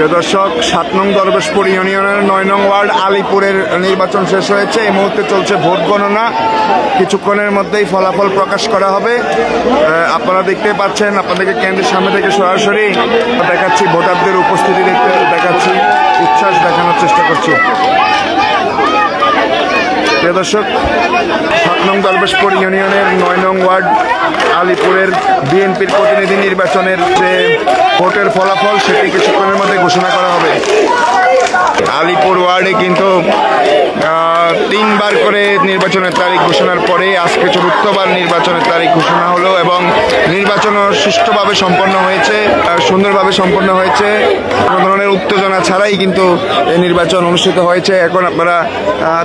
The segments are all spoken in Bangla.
প্রিয় দর্শক, ৭ নং দরবেশপুর ইউনিয়নের ৯ নং ওয়ার্ড আলীপুরের নির্বাচন শেষ হয়েছে। এই মুহূর্তে চলছে ভোট গণনা। কিছুক্ষণের মধ্যেই ফলাফল প্রকাশ করা হবে। আপনারা দেখতে পাচ্ছেন, আপনাদেরকে কেন্দ্রের সামনে থেকে সরাসরি দেখাচ্ছি, ভোটারদের উপস্থিতি দেখাচ্ছি, উচ্ছ্বাস দেখানোর চেষ্টা করছি। প্রিয় দর্শক, ৭ নং দরবেশপুর ইউনিয়নের ৯ নং ওয়ার্ড আলীপুরের বিএনপির প্রতিনিধি নির্বাচনের যে ভোটের ফলাফল, সেটি কিছুক্ষণের মধ্যে ঘোষণা করা হবে। আলীপুর ওয়ার্ডে কিন্তু ৩বার করে নির্বাচনের তারিখ ঘোষণার পরে আজকে ৪র্থবার নির্বাচনের তারিখ ঘোষণা হলো এবং নির্বাচনও সুষ্ঠুভাবে সম্পন্ন হয়েছে, সুন্দরভাবে সম্পন্ন হয়েছে। কোনো ধরনের উত্তেজনা ছাড়াই কিন্তু এই নির্বাচন অনুষ্ঠিত হয়েছে। এখন আপনারা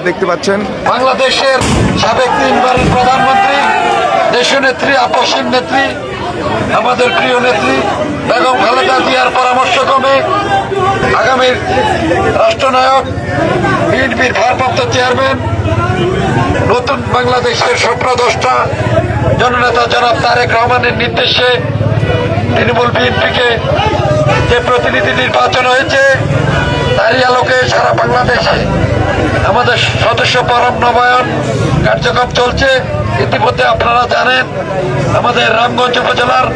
দেখতে পাচ্ছেন বাংলাদেশের সাবেক 3বারের প্রধানমন্ত্রী, দেশনেত্রী, আপসীন নেত্রী, আমাদের প্রিয় নেত্রী বেগম খালেদা জিয়ার পরামর্শক্রমে আগামীর রাষ্ট্রনায়ক, বিএনপির ভারপ্রাপ্ত চেয়ারম্যান, নতুন বাংলাদেশের স্বপ্নদ্রষ্টা জননেতা জনাব তারেক রহমানের নির্দেশে তৃণমূল বিএনপিকে যে প্রতিনিধি নির্বাচন হয়েছে, তারই আলোকে সারা বাংলাদেশে আমাদের সদস্য পরম নবায়ন কার্যক্রম চলছে। ইতিমধ্যে আপনারা জানেন, আমাদের রামগঞ্জ উপজেলার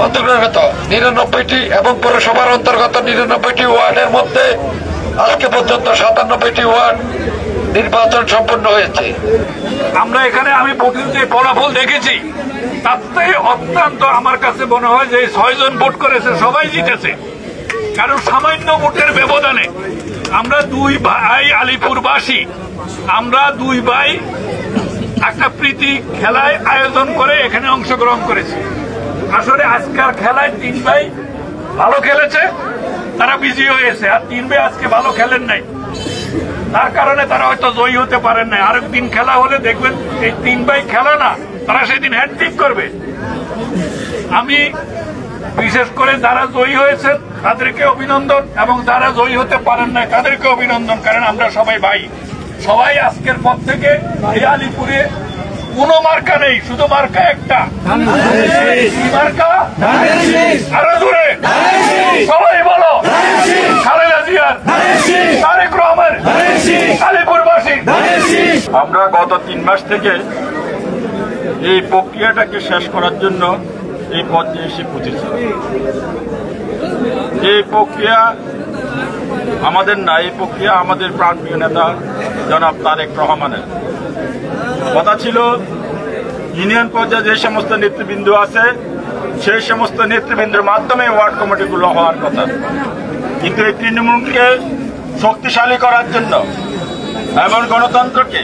অন্তর্গত ৯৯টি এবং পৌরসভার অন্তর্গত ৯৯টি ওয়ার্ডের মধ্যে আজকে পর্যন্ত ৯৭টি ওয়ার্ড নির্বাচন সম্পন্ন হয়েছে। আমরা এখানে আমি যে ফলাফল দেখেছি, তাতে অত্যন্ত আমার কাছে মনে হয় যে ৬ জন ভোট করেছে সবাই জিতেছে। কারণ সামান্য ভোটের ব্যবধানে আমরা ২ ভাই আলীপুরবাসী, আমরা ২ ভাই একটা প্রীতি খেলায় আয়োজন করে এখানে অংশগ্রহণ করেছি। আসলে আজকের খেলায় ৩ ভাই ভালো খেলেছে, তারা বিজয়ী হয়েছে, আর ৩ ভাই আজকে ভালো খেলেন নাই, তার কারণে তারা হয়তো জয়ী হতে পারেন নাই। আরেকদিন খেলা হলে দেখবেন এই ৩ ভাই খেলা না, তারা সেদিন হ্যাটট্রিক করবে। আমি বিশেষ করে যারা জয়ী হয়েছে তাদেরকে অভিনন্দন, এবং যারা জয়ী হতে পারেন না তাদেরকে অভিনন্দন, কারণ আমরা সবাই ভাই। সবাই আজকের পর থেকে এই আলীপুরে কোনো মার্কা নেই, শুধু মার্কা একটা, মার্কা আরো জোরে সবাই বলো, খালেদা জিয়ার, তারেক রহমান, আলীপুরবাসী। আমরা গত ৩ মাস থেকে এই প্রক্রিয়াটাকে শেষ করার জন্য এই পর্যায়ে এসে পৌঁছেছি। এই প্রক্রিয়া আমাদের না, এই প্রক্রিয়া আমাদের প্রাণপ্রিয় নেতা জনাব তারেক রহমানের। কথা ছিল ইউনিয়ন পর্যায়ে যে সমস্ত নেতৃবৃন্দ আছে, সেই সমস্ত নেতৃবৃন্দের মাধ্যমে ওয়ার্ড কমিটিগুলো হওয়ার কথা, কিন্তু এই তৃণমূলকে শক্তিশালী করার জন্য এবং গণতন্ত্রকে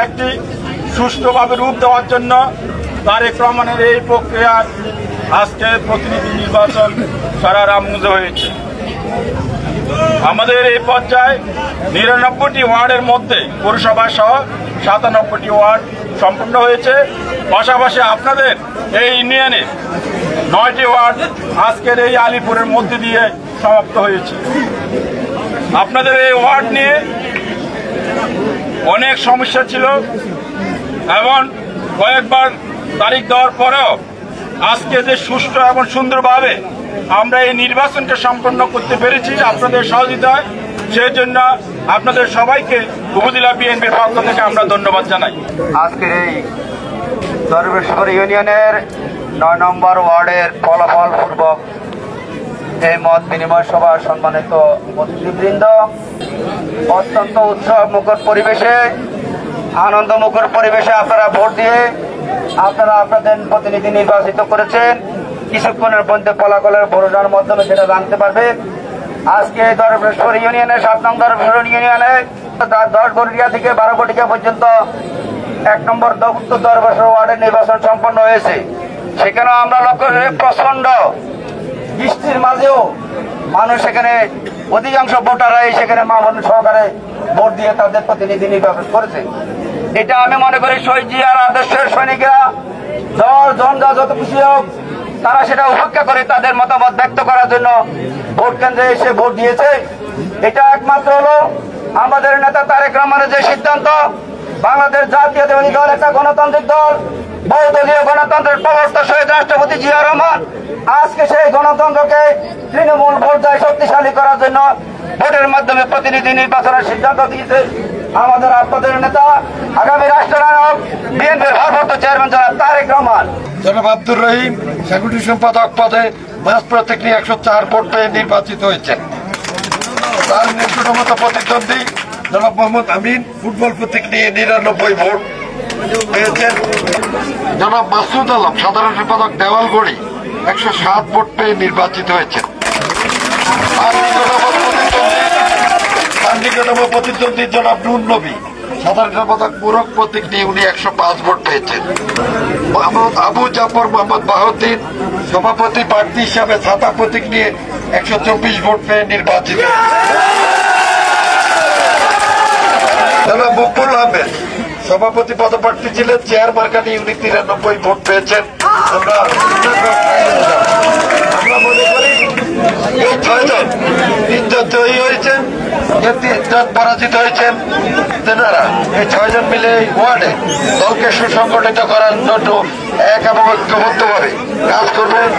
একটি সুষ্ঠুভাবে রূপ দেওয়ার জন্য তারেক রহমানের এই প্রক্রিয়ার আজকে প্রতিনিধি নির্বাচন সারা রামগঞ্জে হয়েছে। আমাদের এই পর্যায়ে ৯৯টি ওয়ার্ডের মধ্যে পৌরসভা সহ ৯৭টি ওয়ার্ড সম্পূর্ণ হয়েছে। পাশাপাশি আপনাদের এই ইউনিয়নে ৯টি ওয়ার্ড আজকের এই আলীপুরের মধ্যে দিয়ে সমাপ্ত হয়েছে। আপনাদের এই ওয়ার্ড নিয়ে অনেক সমস্যা ছিল এবং কয়েকবার তারিখ দেওয়ার পরেও আজকে যে সুষ্ঠু এবং সুন্দরভাবে আমরা এই নির্বাচনকে সম্পন্ন করতে পেরেছি আপনাদের সহযোগিতায়, সেই জন্য আপনাদের সবাইকে উপজেলা বিএনপির পক্ষ থেকে আমরা ধন্যবাদ জানাই। আজকের এই দরবেশপুর ইউনিয়নের ৯ নম্বর ওয়ার্ডের ফলাফল পূর্বক এই মত বিনিময় সভা সম্মানিত অতিথিবৃন্দ, অত্যন্ত উৎসব মুখর পরিবেশে, আনন্দ মুখর পরিবেশে আপনারা ভোট দিয়ে আপনারা আপনাদের প্রতিনিধি নির্বাচিত করেছেন। কিছুক্ষণের মধ্যে ফলাফলের ঘোষণার মাধ্যমে সেটা জানতে পারবে। আজকে দরবেশপুর ইউনিয়নের ৭ নং দরবেশপুর ইউনিয়নে ১০ গড়িয়া থেকে ১২ গড়িয়া পর্যন্ত ১ নম্বর উত্তর দরবেশপুর ওয়ার্ডের নির্বাচন সম্পন্ন হয়েছে। সেখানেও আমরা লক্ষ্য করে প্রচন্ড বৃষ্টির মাঝেও মানুষ সেখানে অধিকাংশ ভোটাররাই সেখানে মা বোন সহকারে ভোট দিয়ে তাদের প্রতিনিধি নির্বাচন করেছে। এটা আমি মনে করি শহীদ জিয়ার আদর্শের সৈনিকরা দল জনতা যত খুশি হোক, তারা সেটা উপেক্ষা করে তাদের মতামত ব্যক্ত করার জন্য ভোট কেন্দ্রে এসে ভোট দিয়েছে। এটা একমাত্র হলো আমাদের নেতা তারেক রহমানের যে সিদ্ধান্ত, বাংলাদেশ জাতীয়তাবাদী দল একটা গণতান্ত্রিক দল, বহুদলীয় গণতন্ত্রের প্রবর্তক শহীদ রাষ্ট্রপতি জিয়া রহমান আজকে সেই গণতন্ত্রকে তৃণমূল পর্যায়ে শক্তিশালী করার জন্য ভোটের মাধ্যমে প্রতিনিধি নির্বাচনের সিদ্ধান্ত দিয়েছে। আমাদের আপনাদের নেতা আগামী রাষ্ট্রনায়ক বিএনপির ভারপ্রাপ্ত চেয়ারম্যান জনাব তারেক রহমান। জনাব আব্দুর রহিম সাংগঠনিক সম্পাদক পদে মাস প্রতীক নিয়ে 104 ভোট পেয়ে নির্বাচিত হয়েছেন। তার নিকটতম প্রতিদ্বন্দ্বী জনাব মোহাম্মদ আমিন ফুটবল প্রতীক নিয়ে 99 ভোট পেয়েছেন। জনাব মাসুদ আলম সাধারণ সম্পাদক দেওয়ালগড়ি 107 ভোট পেয়ে নির্বাচিত হয়েছেন। তার নিকটতম প্রতিদ্বন্দ্বী জনাব নুর নবী সাধারণ সম্পাদক মুরক প্রতীক নিয়ে উনি 105 ভোট পেয়েছেন। মোহাম্মদ আবু জাফর মোহাম্মদ বাহাউদ্দিন সভাপতি প্রার্থী হিসাবে ছাতা প্রতীক নিয়ে 124 ভোট পেয়ে নির্বাচিত। জনাব মকবুল আহমেদ সভাপতি পদপ্রার্থী ছিলেন, চেয়ার মার্কা নিয়ে উনি 93 ভোট পেয়েছেন। আমরা মনে করি এই 6 জন 3 জন জয়ী হয়েছেন, 3 জন পরাজিত হয়েছেন। তেনারা এই 6 জন মিলে এই ওয়ার্ডে দলকে সুসংগঠিত করার জন্য এক এবং ঐক্যবদ্ধভাবে কাজ করবেন।